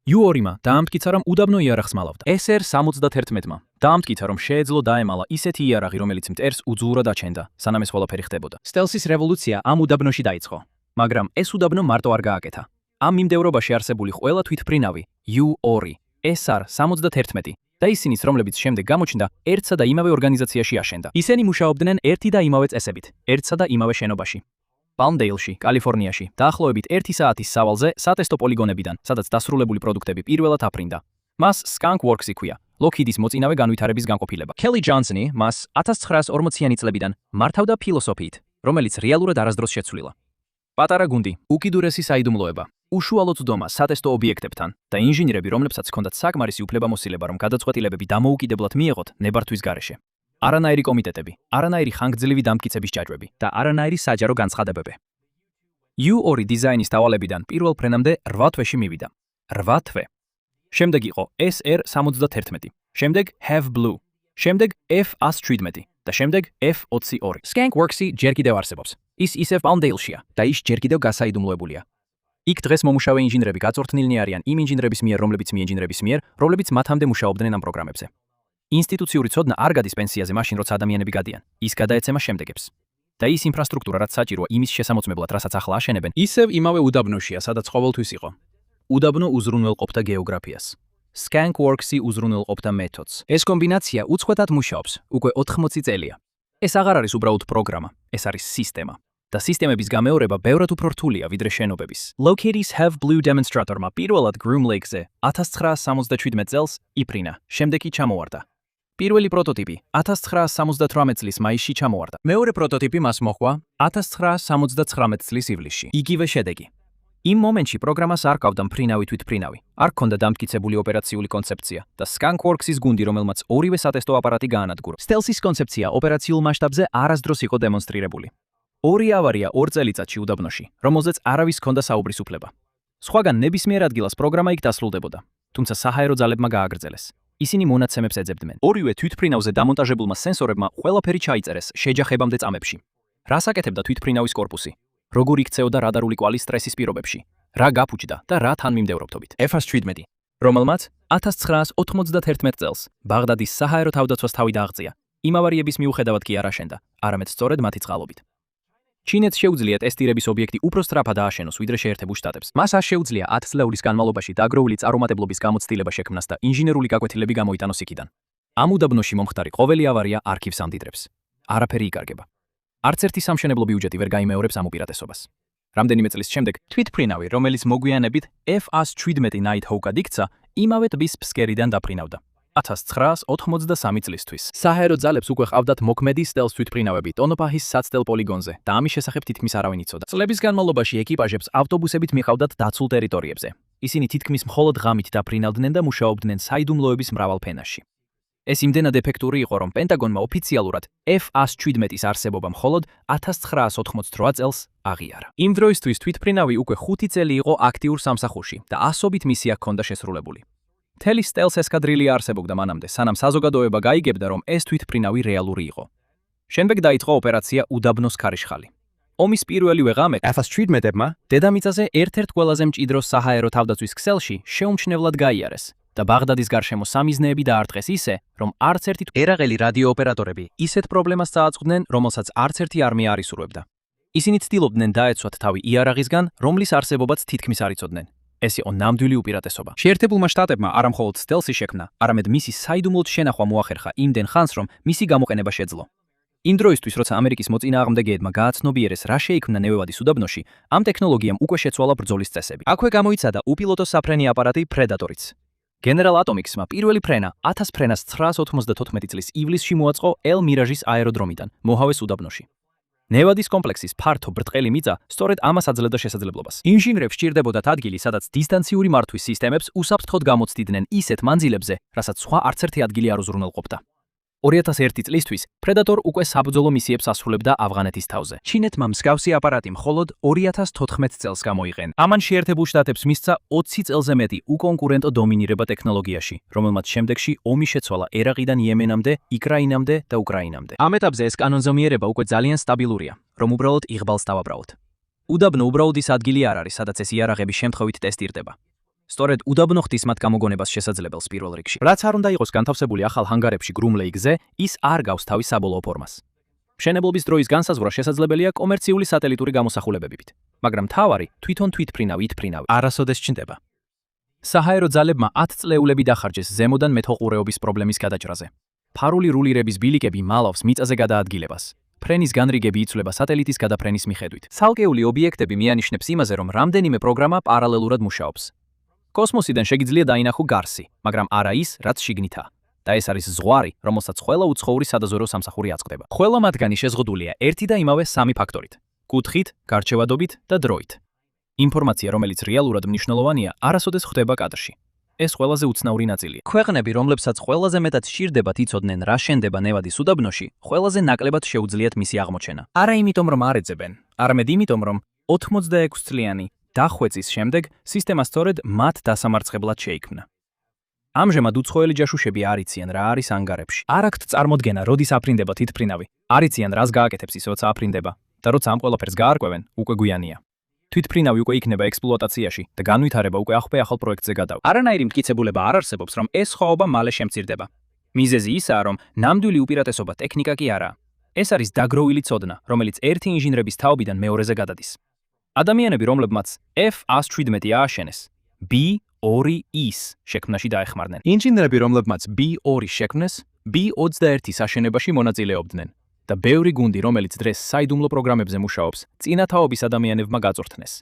U2-მა დაამტკიცა, რომ უდაბნო იარაღს მალავდა. SR-71-მა დაამტკიცა, რომ შეეძლო დაემალა ისეთი იარაღი, რომელიც მტერს უძუურად აჩენდა, სანამ ეს ყველაფერი ხდებოდა. სტელსის რევოლუცია ამ უდაბნოში დაიწყო, მაგრამ ეს უდაბნო მარტო არ გააკეთა. ამ მიმდევრობაში არსებული ყველა თვითმფრინავი U2, SR-71 და ისინიც, რომლებიც შემდეგ გამოჩნდა, ერთსა და იმავე ორგანიზაციაში აშენდა. ისინი მუშაობდნენ ერთი და იმავე წესებით, ერთსა და იმავე შენობაში. პალმდეილში, კალიფორნიაში, დაახლოებით 1 საათის სავალზე სატესტო პოლიგონებიდან, სადაც დასრულებული პროდუქტები პირველად აფრინდა. მას Skunk Works იქვია, Lockheed-ის მოწინავე განვითარების განყოფილება. Kelly Johnson-ი მას 1940-იანი წლებიდან მართავდა ფილოსოფიით, რომელიც რეალურად არასდროს შეცვლილა. პატარა გუნდი, უკიდურესი საიდუმლოება, უშუალო წვდომა სატესტო ობიექტებთან და ინჟინერები, რომლებსაც ჰქონდათ საკმარისი უფლებამოსილება, რომ გადაწყვეტილებები დამოუკიდებლად მიეღოთ ნებართვის გარეშე. არანაირი კომიტეტები, არანაირი ხანგრძლივი დამტკიცების ჯაჭვები და არანაირი საჯარო განცხადებები. U2 დიზაინის დავალებიდან პირველ ფრენამდე 8 თვეში მივიდა. 8 თვე. შემდეგ იყო SR-71, შემდეგ Have Blue, შემდეგ F-117 და შემდეგ F-22. Skunk Works-ი ჯერ კიდევ არსებობს. ის ისევ პალმდეილშია და ის ჯერ კიდევ გასაიდუმლოებულია. იქ დღეს მომუშავე ინჟინერები გაწორთნილნი არიან იმ ინჟინერების მიერ, რომლებიც მათამდე მუშაობდნენ ამ პროგრამებზე. ინსტიტუციური ცოდნა არ გადის პენსიაზე მაშინ, როცა ადამიანები გადიან. ის გადაეცემა შემდეგებს. და ის ინფრასტრუქტურა, რაც საჭიროა იმის შესამოწმებლად, რასაც ახლა აშენებენ, ისევ იმავე უდაბნოშია, სადაც ყოველთვის იყო. უდაბნო უზრუნველყოფდა გეოგრაფიას. Skunk Works-ი უზრუნველყოფდა მეთოდს. ეს კომბინაცია უწყვეტად მუშაობს, უკვე 80 წელია. ეს აღარ არის უბრალოდ პროგრამა, ეს არის სისტემა. და სისტემების გამეორება ბევრად უფრო რთულია, ვიდრე შენობების. Lockheed-ის Have Blue დემონსტრატორმა პირველად Groom Lake-ზე 1977 წელს იფრინა, შემდეგ კი ჩამოვარდა. პირველი პროტოტიპი 1978 წლის მაისში ჩამოვარდა. მეორე პროტოტიპი მას მოჰყვა 1979 წლის ივლისში. იგივე შედეგი. იმ მომენტში პროგრამას არ ყავდა მფრინავი თვითმფრინავი. არ ჰქონდა დამტკიცებული ოპერაციული კონცეფცია და Skunk Works-ის გუნდი, რომელმაც ორივე სატესტო აპარატი გაანადგურა. Stealth-ის კონცეფცია ოპერაციულ მასშტაბზე არასდროს იყო დემონსტრირებული. ორი ავარია 2 წელიწადში უდაბნოში, რომელზეც არავის ჰქონდა საუბრის უფლება. სხვაგან ნებისმიერ ადგილას პროგრამა იქ დასრულდებოდა, თუმცა საჰაერო ძალებმა გააგრძელეს. ისინი მონაცემებს ეძებდნენ. ორივე თვითფრინავზე დამონტაჟებულმა სენსორებმა ყველაფერი ჩაიწერეს შეჯახებამდე წამებში. რას აკეთებდა თვითფრინავის კორპუსი? როგორ იქცეოდა რადარული კვალი სტრესის პირობებში? რა გაფუჭდა და რა თანმიმდევრობთობით? F-17, რომელმაც 1991 წელს ბაღდადის საჰაერო თავდაცვას თავი დააღწია, იმავარიების მიუხედავად კი არ აშენდა, არამედ სწორედ მათი წყალობით. ჩინეთს შეუძლია ტესტირების ობიექტი უფრო სწრაფად ააშენოს, ვიდრე შეერთებულ შტატებს. მას არ შეუძლია 10 წლეულის განმავლობაში დაგროვილი წარუმატებლობის გამოცდილება შექმნას და ინჟინერული გაკვეთილები გამოიტანოს იქიდან. ამ უდაბნოში მომხდარი ყოველი ავარია არქივს ამდიდრებს. არაფერი იკარგება. არც ერთი სამშენებლო ბიუჯეტი ვერ გაიმეორებს ამ უპირატესობას. რამდენიმე წლის შემდეგ თვითფრინავი, რომელიც მოგვიანებით F-17 Nighthawk-ად იქცა, იმავე ტბის ფსკერიდან დაფრინავდა. 1993 წლისთვის. საჰაერო ძალებს უკვე ყავდათ მოქმედი სტელს თვითფრინავები ტონოპაჰის საცდელ პოლიგონზე და ამის შესახებ თითქმის არავინ იცოდა. წლების განმავლობაში ეკიპაჟებს ავტობუსებით მიყავდათ დაცულ ტერიტორიებზე. ისინი თითქმის მხოლოდ ღამით დაფრინავდნენ და მუშაობდნენ საიდუმლოების მრავალ ფენაში. ეს იმდენად ეფექტური იყო, რომ პენტაგონმა ოფიციალურად F-17-ის არსებობა მხოლოდ 1988 წელს აღიარა. იმ დროისთვის თვითფრინავი უკვე 5 წელი იყო აქტიურ სამსახურში და ასობით მისია ჰქონდა შესრულებული. მთელი სტელს ესკადრილია არსებობდა მანამდე, სანამ საზოგადოება გაიგებდა, რომ ეს თვითფრინავი რეალური იყო. შემდეგ დაიწყო ოპერაცია უდაბნოს ქარიშხალი. ომის პირველივე ღამე F-17-მა დედამიწაზე ერთ-ერთ ყველაზე მჭიდრო საჰაერო თავდაცვის ქსელში შეუმჩნევლად გაიარეს და ბაღდადის გარშემო სამიზნეები დაარტყეს ისე, რომ არც ერთი ერაყელი რადიოოპერატორები ისეთ პრობლემას წააწყდნენ, რომელსაც არც ერთი არმია არ ისურვებდა. ისინი ცდილობდნენ დაეცვათ თავი იარაღისგან, რომლის არსებობაც თითქმის არ იცოდნენ. ეს იყო ნამდვილი უპირატესობა. შეერთებულმა შტატებმა არა მხოლოდ სტელსი შექმნა, არამედ მისი საიდუმლოდ შენახვა მოახერხა იმდენ ხანს, რომ მისი გამოყენება შეძლო. იმ დროისთვის, როცა ამერიკის მოწინააღმდეგეებმა გააცნობიერეს, რა შეიქმნა ნევევადის უდაბნოში, ამ ტექნოლოგიამ უკვე შეცვალა ბრძოლის წესები. აქვე გამოიცადა უპილოტო საფრენი აპარატი Predator-იც. General Atomics-მა პირველი ფრენა 1000 ფრენას 994 წლის ივლისში მოაწყო ელ-მირაჟის აეროდრომიდან, მოჰავეს უდაბნოში. ნევადის კომპლექსის ფართო ბრტყელი მიწა სწორედ ამას აძლევდა შესაძლებლობას. ინჟინრებს სჭირდებოდათ ადგილი, სადაც დისტანციური მართვის სისტემებს უსაფრთხოდ გამოცდიდნენ ისეთ მანძილებზე, რასაც სხვა არც ერთი ადგილი არ უზრუნველყოფდა. 2001 წლისთვის Predator უკვე საბრძოლო მისიებს ასრულებდა ავღანეთის თავზე. ჩინეთმა მსგავსი აპარატი მხოლოდ 2014 წელს გამოიყენა. ამან შეერთებულ შტატებს მისცა 20 წელზე მეტი უკონკურენტო დომინირება ტექნოლოგიაში, რომელმაც შემდეგში ომი შეცვალა ერაყიდან იემენამდე, იქრაინამდე და უკრაინამდე. ამ ეტაპზე ეს კანონზომიერება უკვე ძალიან სტაბილურია, რომ უბრალოდ იღბალს დავაბრალოთ. უდაბნო უბრალოდ ის ადგილი არ არის, სადაც ეს იარაღები შემთხვევით ტესტირდება. სწორედ უდაბნო ხდის მათ გამოგონებას შესაძლებელს პირველ რიგში. რაც არ უნდა იყოს განთავსებული ახალ ჰანგარებში გრუმლეიგზე, ის არ გავს თავის საბოლოო ფორმას. მშენებლობის დროის განსაზღვრა შესაძლებელია კომერციული სატელიტური გამოსახულებებით, მაგრამ მთავარი თვითონ თვითფრინავი არასოდეს ჩნდება. საჰაერო ძალებმა 10 წლეულები დახარჯეს ზემოდან მეთოყურეობის პრობლემის გადაჭრაზე. ფარული რულირების ბილიკები მალავს მიწაზე გადაადგილებას. ფრენის განრიგები იცვლება სატელიტის გადაფრენის მიხედვით. ცალკეული ობიექტები მიანიშნებს იმაზე, რომ რამდენიმე პროგრამა პარალელურად მუშაობს. კოსმოსიდან შეგიძლია დაინახო გარსი, მაგრამ არა ის, რაც შიგნითაა. და ეს არის ზღვარი, რომელსაც ყველა უცხოური სადაზვერვო სამსახური აწყდება. ყველა მათგანი შეზღუდულია ერთი და იმავე სამი ფაქტორით: კუთხით, გარჩევადობით და დროით. ინფორმაცია, რომელიც რეალურად მნიშვნელოვანია, არასოდეს ხვდება კადრში. ეს ყველაზე უცნაური ნაწილია. ქვეყნები, რომლებსაც ყველაზე მეტად სჭირდებათ იცოდნენ, რა შენდება ნევადის უდაბნოში, ყველაზე ნაკლებად შეუძლიათ მისი აღმოჩენა. არა იმიტომ, რომ არ ეძებენ, არამედ იმიტომ, რომ 86 წლიანი დახვეწის შემდეგ სისტემა სწორედ მათ დასამარცხებლად შეიქმნა. ამჟამად უცხოელი ჯაშუშები არ იციან, რა არის ანგარებში. არ აქვთ წარმოდგენა, როდის აფრინდება თვითფრინავი. არ იციან, რას გააკეთებს ის, როცა აფრინდება და როცა ამ ყველაფერს გაარკვევენ, უკვე გვიანია. თვითფრინავი უკვე იქნება ექსპლუატაციაში და განვითარება უკვე ახალ პროექტზე გადავა. არანაირი მტკიცებულება არ არსებობს, რომ ეს სხვაობა მალე შემცირდება. მიზეზი ისაა, რომ ნამდვილი უპირატესობა ტექნიკა კი არაა. ეს არის დაგროვილი ცოდნა, რომელიც ერთი ინჟინრების თაობიდან მეორეზე გადადის. ადამიანები, რომლებმაც F-17 ააშენეს, B-2-ის შექმნაში დაეხმარნენ. ინჟინრები, რომლებმაც B-2 შექმნეს, B-21-ის აშენებაში მონაწილეობდნენ და ბევრი გუნდი, რომელიც დღეს საიდუმლო პროგრამებზე მუშაობს, წინათაობის ადამიანებმა გაწვრთნეს.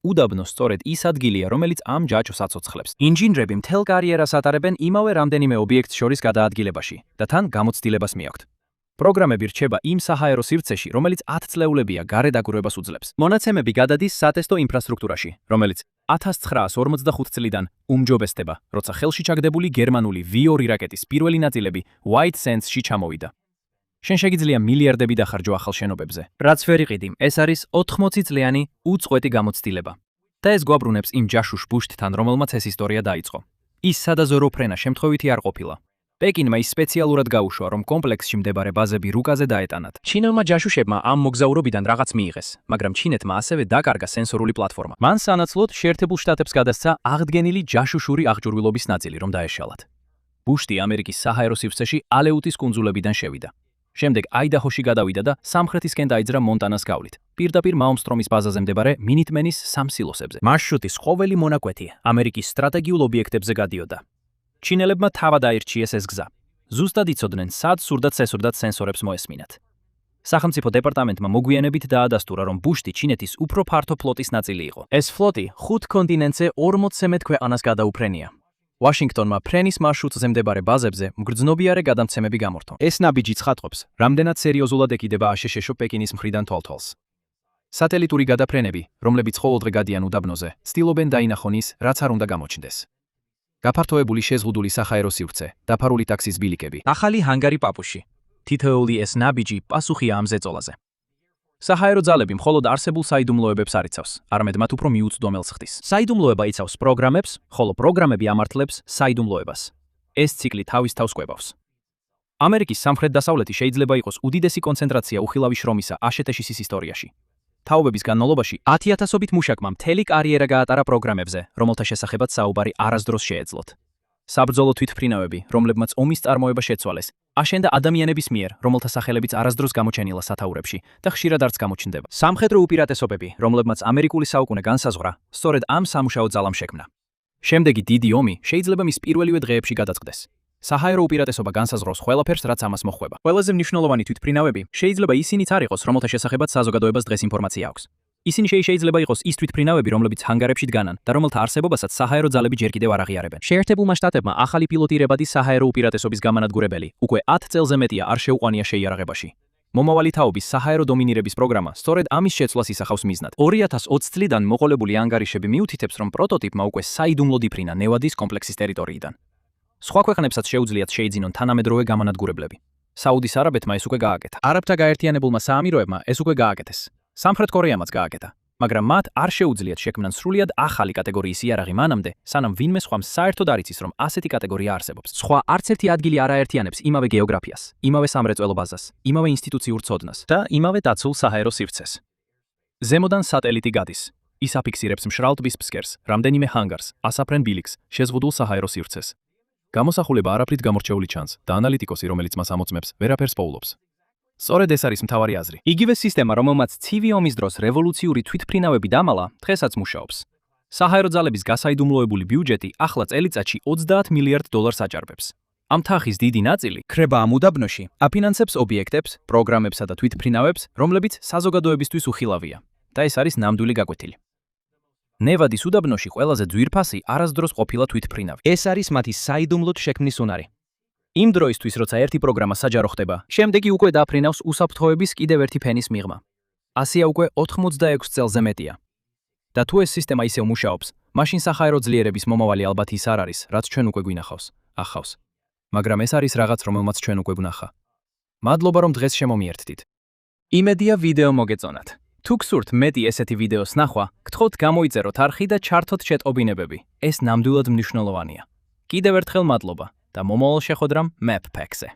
უდაბნო სწორედ ის ადგილია, რომელიც ამ ჯაჭვს აცოცხლებს. ინჟინრები მთელ კარიერას ატარებენ იმავე რამდენიმე ობიექტს შორის გადაადგილებაში და თან გამოცდილებას მიაქვთ. პროგრამები რჩება იმ საჰაერო სივრცეში, რომელიც 10 წლეულებია გარეთ აგურებას უძლებს. მონაცემები გადადის სატესტო ინფრასტრუქტურაში, რომელიც 1945 წლიდან უმჯობესდება, როცა ხელში ჩაგდებული გერმანული V2 რაკეტის პირველი ნაწილები White Sands-ში ჩამოვიდა. შენ შეგიძლია მილიარდები დახარჯო ახალ შენობებზე. რაც ვერ იყიდი, ეს არის 80 წლიანი უწყვეტი გამოცდილება. და ეს გვაბრუნებს იმ ჯაშუშ ბუშტთან, რომელმაც ეს ისტორია დაიწყო. ის სადაზორო ფრენა შემთხვევითი არ ყოფილა. პეკინმა ის სპეციალურად გაუშვა, რომ კომპლექსში მდებარე ბაზები რუკაზე დაეტანათ. ჩინელმა ჯაშუშებმა ამ მოგზაურობიდან რაღაც მიიღეს, მაგრამ ჩინეთმა ასევე დაკარგა სენსორული პლატფორმა. მან სანაცვლოდ შეერთებულ შტატებს გადასცა აღდგენილი ჯაშუშური აღჭურვილობის ნაწილი, რომ დაეშალათ. ბუშტი ამერიკის საჰაერო სივრცეში ალეუტის კუნძულებიდან შევიდა. შემდეგ აიდაჰოში გადავიდა და სამხრეთისკენ დაიძრა მონტანას გავლით, პირდაპირ მაუმსტრომის ბაზაზე მდებარე მინიტმენის სამსილოსებზე. მარშრუტის ყოველი მონაკვეთი ამერიკის სტრატეგიულ ობიექტებზე გადიოდა. ჩინელებმა თავად აირჩიეს ეს გზა. ზუსტად იცოდნენ, სად სურდათ სესურდათ სენსორებს მოესმინათ. სახელმწიფო დეპარტამენტმა მოგვიანებით დაადასტურა, რომ ბუშტი ჩინეთის უფრო ფართო ფლოტის ნაწილი იყო. ეს ფლოტი 5 კონტინენტზე 43 ქვეყანას გადაუფრენია. ვაშინგტონმა ფრენის მარშრუტზე მდებარე ბაზებზე მგრძნობიარე გადამცემები გამორთო. ეს ნაბიჯი ცხადყოფს, რამდენად სერიოზულად ეკიდება აშშ პეკინის მხრიდან თვალთვალს. სატელიტური გადაფრენები, რომლებიც ყოველდღე გადიან უდაბნოზე, ცდილობენ დაინახონ ის, რაც არ უნდა გამოჩნდეს. გაფართოებული შეზღუდული საჰაერო სივრცე, დაფარული ტაქსის ბილიკები. ახალი ჰანგარი პაპუში. თითოეული ეს ნაბიჯი პასუხია ამ ზეწოლაზე. საჰაერო ძალები მხოლოდ არსებულ საიდუმლოებებს არ იცავს, არამედ მათ უფრო მიუწვდომელს ხდის. საიდუმლოება იცავს პროგრამებს, ხოლო პროგრამები ამართლებს საიდუმლოებას. ეს ციკლი თავის თავს კვებავს. ამერიკის სამხრეთ-დასავლეთი შეიძლება იყოს უდიდესი კონცენტრაცია უხილავი შრომისა აშშ-ის ისტორიაში. თაობების განმავლობაში 10,000-ობით მუშაკმა მთელი კარიერა გაატარა პროგრამებზე, რომელთა შესახებაც საუბარი არასდროს შეეძლოთ. საბრძოლო თვითმფრინავები, რომლებმაც ომის წარმოება შეცვალეს, აშენდა ადამიანების მიერ, რომელთა სახელებიც არასდროს გამოჩენილა სათაურებში და ხშირად არც გამოჩნდება. სამხედრო უპირატესობები, რომლებმაც ამერიკული საუკუნე განსაზღვრა, სწორედ ამ სამუშაო ძალამ შექმნა. შემდეგი დიდი ომი შეიძლება მის პირველივე დღეებში გადაწყდეს. საჰაერო უპირატესობა განსაზღვრავს ყველაფერს, რაც ამას მოხვდება. ყველაზე მნიშვნელოვანი თვითმფრინავები შეიძლება ისინიც არ იყოს, რომელთა შესახებაც საზოგადოებას დღეს ინფორმაცია აქვს. ისინი შეიძლება იყოს ის თვითმფრინავები, რომლებიც ჰანგარებში დგანან და რომელთა არსებობასაც საჰაერო ძალები ჯერ კიდევ არ აღიარებენ. შეერთებულმა შტატებმა ახალი პილოტირებადი საჰაერო უპირატესობის გამანადგურებელი უკვე 10 წელზე მეტია არ შეუყვანია შეიარაღებაში. მომავალი თაობის საჰაერო დომინირების პროგრამა სწორედ ამის შეცვლას ისახავს მიზნად. 2020 წლიდან მოყოლებული ანგარიშები მიუთითებს, რომ პროტოტიპმა უკვე საიდუმლოდ იფრინა ნევადის კომპლექსის ტერიტორიიდან. სხვა ქვეყნებსაც შეუძლიათ შეიძინონ თანამედროვე გამანადგურებლები. საუდის არაბეთმა ეს უკვე გააკეთა. არაბთა გაერთიანებულმა საამიროებმა ეს უკვე გააკეთეს. სამხრეთ კორეამაც გააკეთა, მაგრამ მათ არ შეუძლიათ შექმნან სრულიად ახალი კატეგორიის იარაღი მანამდე, სანამ ვინმე სხვამ საერთოდ არ იცის, რომ ასეთი კატეგორია არსებობს. სხვა არც ერთი ადგილი არ აერთიანებს იმავე გეოგრაფიას, იმავე სამრეწველო ბაზას, იმავე ინსტიტუციურ ცოდნას და იმავე დაცულ საჰაერო სივრცეს. ზემოდან სატელიტი გადის. ის აფიქსირებს მშრალ ტბის ფსკერს, რამდენიმე ჰანგარს, ასაფრენ ბილიკს, შეზღუდულ საჰაერო სივრცეს. გამოსახულება არაფრით გამორჩეული ჩანს და ანალიტიკოსი, რომელიც მას ამოწმებს, ვერაფერს პოულობს. სწორედ ეს არის მთავარი აზრი. იგივე სისტემა, რომელმაც ცივი ომის დროს რევოლუციური თვითმფრინავები დამალა, დღესაც მუშაობს. საჰაერო ძალების გასაიდუმლოებული ბიუჯეტი ახლა წელიწადში $30 მილიარდ აჭარბებს. ამ თახის დიდი ნაწილი ქრება ამ უდაბნოში, აფინანსებს ობიექტებს, პროგრამებსა და თვითმფრინავებს, რომლებიც საზოგადოებისთვის უხილავია და ეს არის ნამდვილი გაკვეთილი. ნევადის უდაბნოში ყველაზე ძვირფასი არასდროს ყოფილა თვითმფრინავი. ეს არის მათი საიდუმლოდ შექმნის უნარი. იმ დროისთვის, როცა ერთი პროგრამა საჯარო ხდება, შემდეგი უკვე დაფრინავს უსაფრთხოების კიდევ ერთი ფენის მიღმა. ასია უკვე 86 წელზე მეტია. და თუ ეს სისტემა ისევ მუშაობს, მაშინ საჰაერო ძლიერების მომავალი ალბათ ის არ არის, რაც ჩვენ უკვე გვინახავს, ახავს. მაგრამ ეს არის რაღაც, რომელმაც ჩვენ უკვე ვნახა. მადლობა, რომ დღეს შემომიერთდით. იმედია ვიდეო მოგეწონათ. თუ გსურთ მეტი ესეთი ვიდეოს ნახვა, გთხოვთ გამოიწეროთ არხი და ჩართოთ ჩეტყობინებები. ეს ნამდვილად მნიშვნელოვანია. კიდევ ერთხელ მადლობა და მომავალ შეხვედრამ Map Pack-ზე.